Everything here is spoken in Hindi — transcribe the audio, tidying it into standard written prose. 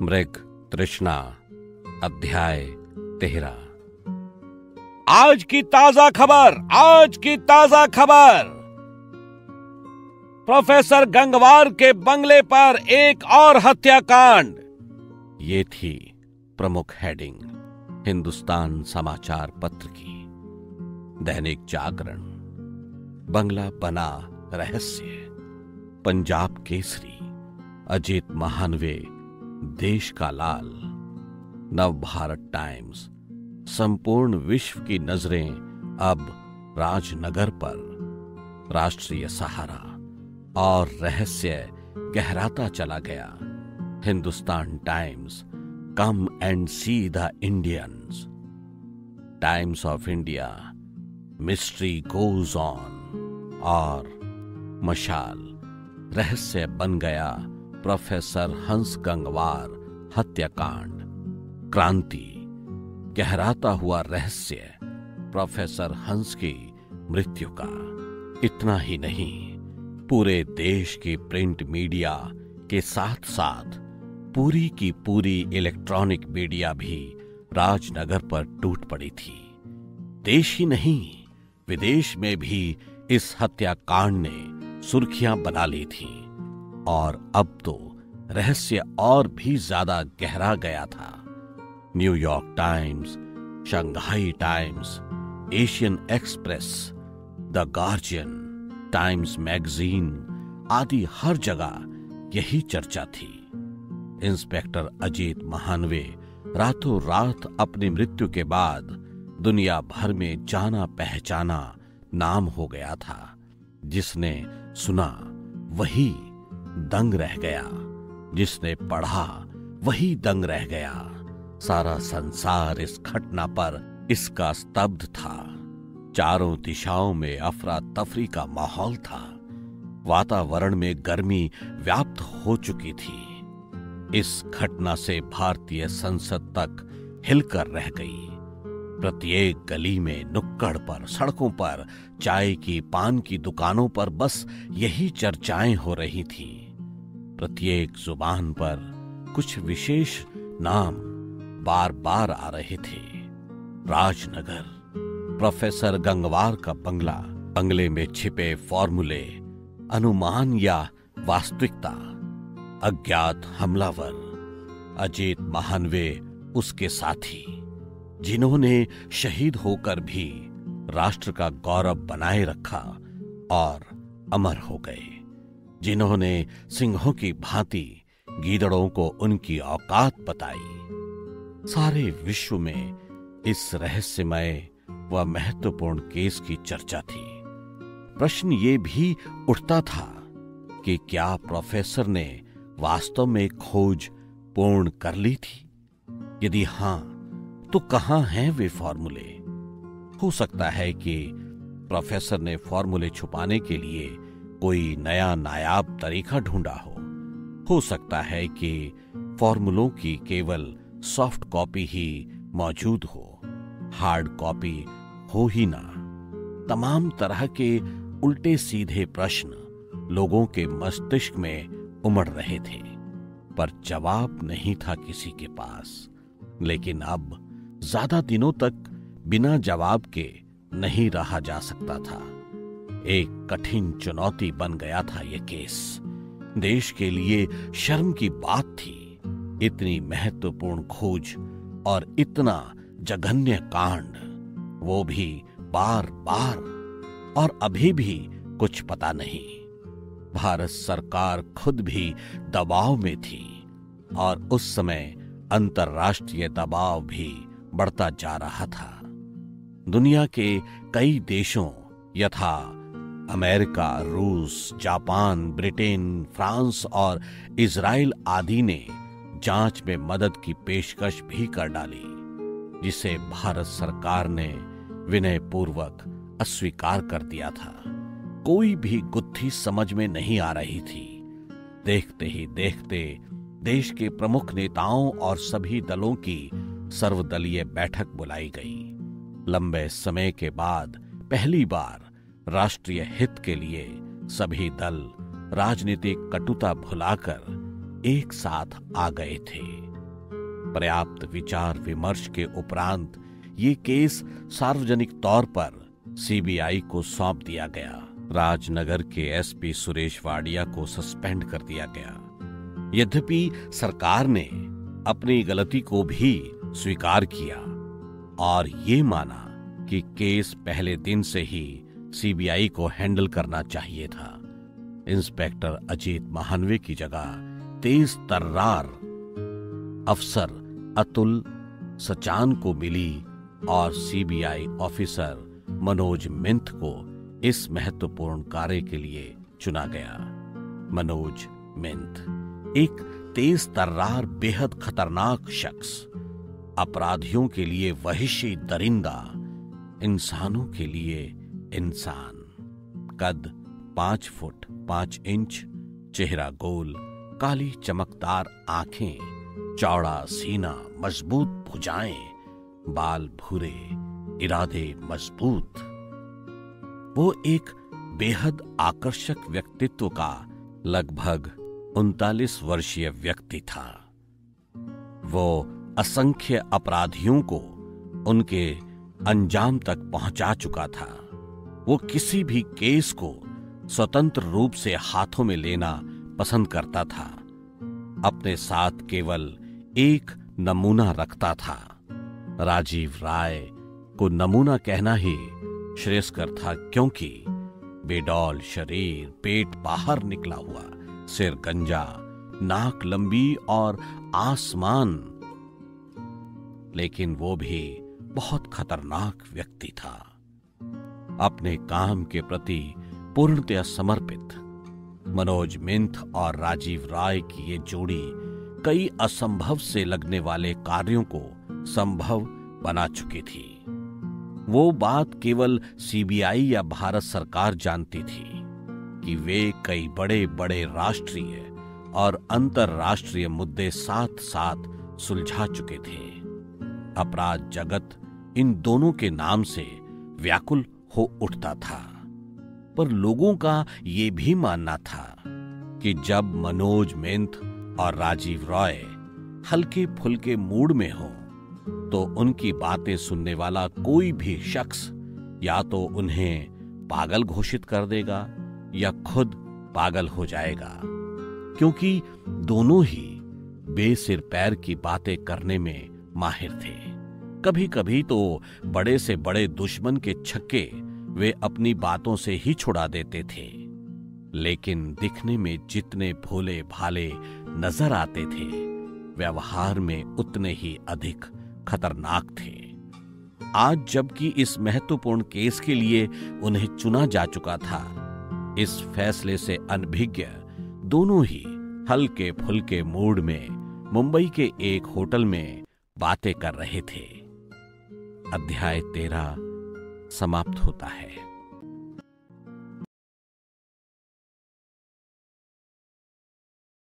मृग तृष्णा अध्याय 13। आज की ताजा खबर। प्रोफेसर गंगवार के बंगले पर एक और हत्याकांड। ये थी प्रमुख हेडिंग हिंदुस्तान समाचार पत्र की। दैनिक जागरण, बंगला बना रहस्य, पंजाब केसरी, अजीत महानवे, देश का लाल, नव भारत टाइम्स। संपूर्ण विश्व की नजरें अब राजनगर पर। राष्ट्रीय सहारा और रहस्य गहराता चला गया। Hindustan times, come and see the Indians. Times of India, mystery goes on. और मशाल, रहस्य बन गया प्रोफेसर हंस गंगवार हत्याकांड। क्रांति, गहराता हुआ रहस्य प्रोफेसर हंस की मृत्यु का। इतना ही नहीं, पूरे देश की प्रिंट मीडिया के साथ साथ पूरी की पूरी इलेक्ट्रॉनिक मीडिया भी राजनगर पर टूट पड़ी थी। देश ही नहीं, विदेश में भी इस हत्याकांड ने सुर्खियां बना ली थीं। और अब तो रहस्य और भी ज्यादा गहरा गया था। New York times, Shanghai times, Asian express, the guardian, times magazine आदि हर जगह यही चर्चा थी। इंस्पेक्टर अजीत महानवे रातों रात अपनी मृत्यु के बाद दुनिया भर में जाना पहचाना नाम हो गया था। जिसने सुना वही दंग रह गया, जिसने पढ़ा वही दंग रह गया। सारा संसार इस घटना पर इसका स्तब्ध था। चारों दिशाओं में अफरा तफरी का माहौल था। वातावरण में गर्मी व्याप्त हो चुकी थी। इस घटना से भारतीय संसद तक हिलकर रह गई। प्रत्येक गली में, नुक्कड़ पर, सड़कों पर, चाय की, पान की दुकानों पर बस यही चर्चाएं हो रही थीं। प्रत्येक जुबान पर कुछ विशेष नाम बार बार आ रहे थे। राजनगर, प्रोफेसर गंगवार का बंगला, बंगले में छिपे फॉर्मूले, अनुमान या वास्तविकता, अज्ञात हमलावर, अजीत महानवे उसके साथी, जिन्होंने शहीद होकर भी राष्ट्र का गौरव बनाए रखा और अमर हो गए, जिन्होंने सिंहों की भांति गीदड़ों को उनकी औकात बताई। सारे विश्व में इस रहस्यमय व महत्वपूर्ण केस की चर्चा थी। प्रश्न ये भी उठता था कि क्या प्रोफेसर ने वास्तव में खोज पूर्ण कर ली थी? यदि हां, तो कहां हैं वे फॉर्मूले? हो सकता है कि प्रोफेसर ने फॉर्मूले छुपाने के लिए कोई नया नायाब तरीका ढूंढा हो सकता है कि फॉर्मूलों की केवल सॉफ्ट कॉपी ही मौजूद हो, हार्ड कॉपी हो ही ना। तमाम तरह के उल्टे सीधे प्रश्न लोगों के मस्तिष्क में उमड़ रहे थे, पर जवाब नहीं था किसी के पास। लेकिन अब ज्यादा दिनों तक बिना जवाब के नहीं रहा जा सकता था। एक कठिन चुनौती बन गया था ये केस। देश के लिए शर्म की बात थी। इतनी महत्वपूर्ण खोज और इतना जघन्य कांड, वो भी बार बार, और अभी भी कुछ पता नहीं। भारत सरकार खुद भी दबाव में थी और उस समय अंतर्राष्ट्रीय दबाव भी बढ़ता जा रहा था। दुनिया के कई देशों यथा अमेरिका, रूस, जापान, ब्रिटेन, फ्रांस और इजराइल आदि ने जांच में मदद की पेशकश भी कर डाली, जिसे भारत सरकार ने विनयपूर्वक अस्वीकार कर दिया था। कोई भी गुत्थी समझ में नहीं आ रही थी। देखते ही देखते देश के प्रमुख नेताओं और सभी दलों की सर्वदलीय बैठक बुलाई गई। लंबे समय के बाद पहली बार राष्ट्रीय हित के लिए सभी दल राजनीतिक कटुता भुलाकर एक साथ आ गए थे। पर्याप्त विचार विमर्श के उपरांत ये केस सार्वजनिक तौर पर सीबीआई को सौंप दिया गया। राजनगर के एसपी सुरेश वाडिया को सस्पेंड कर दिया गया। यद्यपि सरकार ने अपनी गलती को भी स्वीकार किया और ये माना कि केस पहले दिन से ही सीबीआई को हैंडल करना चाहिए था। इंस्पेक्टर अजीत महानवे की जगह तेज तर्रार अफसर अतुल सचान को मिली और सीबीआई ऑफिसर मनोज मिंथ को इस महत्वपूर्ण कार्य के लिए चुना गया। मनोज मिंथ एक तेज तर्रार बेहद खतरनाक शख्स, अपराधियों के लिए वहिशी दरिंदा, इंसानों के लिए इंसान। कद 5 फुट 5 इंच, चेहरा गोल, काली चमकदार आंखें, चौड़ा सीना, मजबूत भुजाएं, बाल भूरे, इरादे मजबूत। वो एक बेहद आकर्षक व्यक्तित्व का लगभग 39 वर्षीय व्यक्ति था। वो असंख्य अपराधियों को उनके अंजाम तक पहुंचा चुका था। वो किसी भी केस को स्वतंत्र रूप से हाथों में लेना पसंद करता था। अपने साथ केवल एक नमूना रखता था। राजीव राय को नमूना कहना ही श्रेयस्कर था, क्योंकि बेडौल शरीर, पेट बाहर निकला हुआ, सिर गंजा, नाक लंबी और आसमान, लेकिन वो भी बहुत खतरनाक व्यक्ति था। अपने काम के प्रति पूर्णतया समर्पित मनोज मिंथ और राजीव राय की ये जोड़ी कई असंभव से लगने वाले कार्यों को संभव बना चुकी थी। वो बात केवल सीबीआई या भारत सरकार जानती थी कि वे कई बड़े बड़े राष्ट्रीय और अंतर्राष्ट्रीय मुद्दे साथ साथ सुलझा चुके थे। अपराध जगत इन दोनों के नाम से व्याकुल हो उठता था, पर लोगों का ये भी मानना था कि जब मनोज मिंथ और राजीव रॉय हल्के फुल्के मूड में हो तो उनकी बातें सुनने वाला कोई भी शख्स या तो उन्हें पागल घोषित कर देगा या खुद पागल हो जाएगा, क्योंकि दोनों ही बेसिर पैर की बातें करने में माहिर थे। कभी कभी तो बड़े से बड़े दुश्मन के छक्के वे अपनी बातों से ही छुड़ा देते थे, लेकिन दिखने में जितने भोले भाले नजर आते थे, व्यवहार में उतने ही अधिक खतरनाक थे। आज जबकि इस महत्वपूर्ण केस के लिए उन्हें चुना जा चुका था, इस फैसले से अनभिज्ञ दोनों ही हल्के फुल्के मूड में मुंबई के एक होटल में बातें कर रहे थे। अध्याय 13 समाप्त होता है।